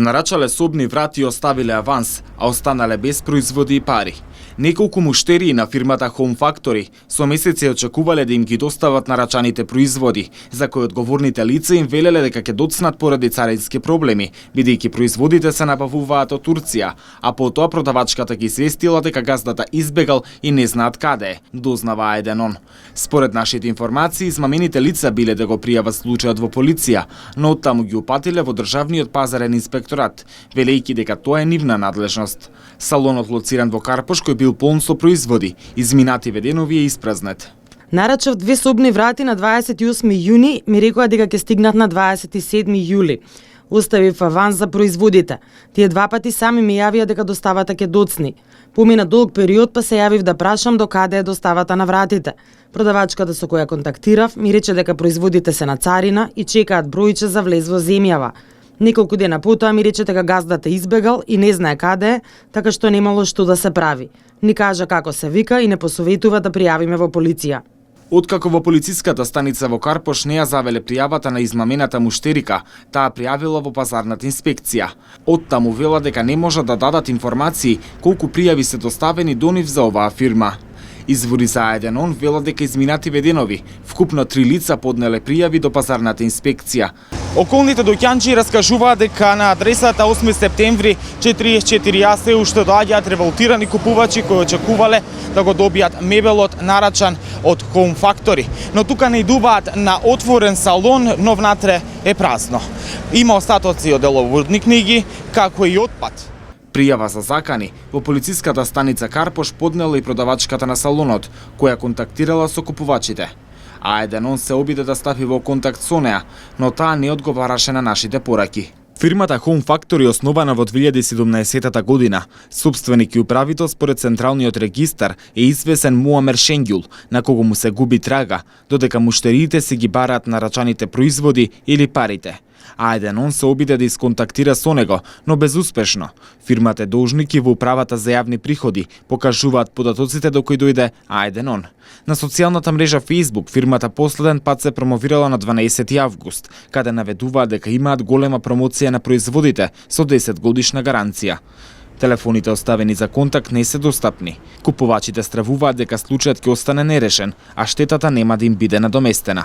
Нарачале собни врати и оставиле аванс, а останале без производи и пари. Неколку муштерии на фирмата Home Factory со месеци очекувале да им ги достават нарачаните производи, за кои одговорните лица им велеле дека ќе доцнат поради царински проблеми, бидејќи производите се набавуваат од Турција, а потоа продавачката ги известила дека газдата избегал и не знаат каде е, дознава А1. Според нашите информации, измамените лица биле да го пријават случајот во полиција, но оттаму ги упатиле во Државниот пазарен инспекторат, велејќи дека тоа е нивна надлежност. Салонот лоциран во Карпош, кој бил полн со производи, изминати веденови е испразнет. Нарачав 2 собни врати на 28 јуни, ми рекоа дека ќе стигнат на 27 јули. Оставив аванс за производите. Тие 2 пати сами ми јавија дека доставата ќе доцни. Помина долг период, па се јавив да прашам до каде е доставата на вратите. Продавачката со која контактирав ми рече дека производите се на царина и чекаат бројче за влез во земјава. Неколку дена потоа ми рече дека газдата избегал и не знае каде е, така што немало што да се прави. Ни кажа како се вика и не посоветува да пријавиме во полиција. Откако во полициската станица во Карпош не ја завеле пријавата на измамената муштерика, таа пријавила во пазарната инспекција. Оттаму вела дека не можат да дадат информации колку пријави се доставени до нив за оваа фирма. Извори за А1 велат дека изминати веденови, вкупно 3 лица поднеле пријави до пазарната инспекција. Околните доќанчи раскажуваат дека на адресата 8 септември 44А се уште доаѓаат револтирани купувачи кои очекувале да го добијат мебелот нарачан од Home Factory. Но тука не идуваат на отворен салон, но внатре е празно. Има остатоци од деловодни книги, како и отпад. Пријава за закани во полициската станица Карпош поднела и продавачката на салонот, која контактирала со купувачите. А1 се обиде да стапи во контакт со неа, но таа не одговараше на нашите пораки. Фирмата Home Factory основана во 2017 година. Собственик и управител според Централниот регистар е извесен Муамер Шенгјул, на кого му се губи трага, додека муштериите се ги бараат нарачаните производи или парите. А1 се обиде да исконтактира со него, но безуспешно. Фирмата е должник и во управата за јавни приходи покажуваат податоците до кои дојде А1. На социјалната мрежа Facebook фирмата последен пат се промовирала на 12 август, каде наведуваат дека имаат голема промоција на производите со 10 годишна гаранција. Телефоните оставени за контакт не се достапни. Купувачите стравуваат дека случајот ќе остане нерешен, а штетата нема да им биде надоместена.